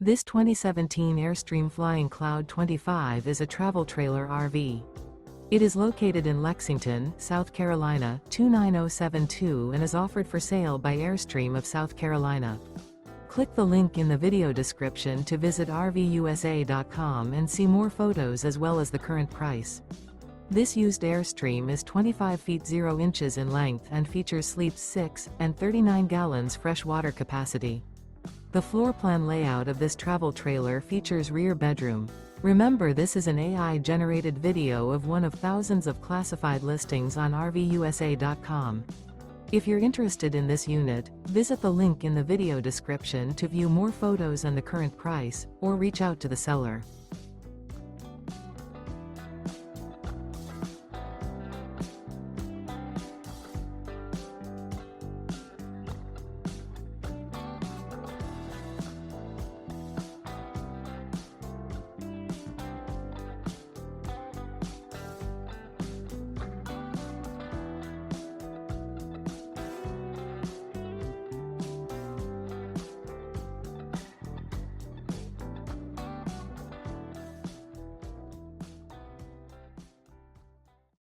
This 2017 Airstream Flying Cloud 25 is a travel trailer RV. It is located in Lexington, South Carolina, 29072 and is offered for sale by Airstream of South Carolina. Click the link in the video description to visit RVUSA.com and see more photos as well as the current price. This used Airstream is 25 feet 0 inches in length and features sleeps 6 and 39 gallons fresh water capacity. The floor plan layout of this travel trailer features rear bedroom. Remember, this is an AI-generated video of one of thousands of classified listings on RVUSA.com. If you're interested in this unit, visit the link in the video description to view more photos and the current price, or reach out to the seller.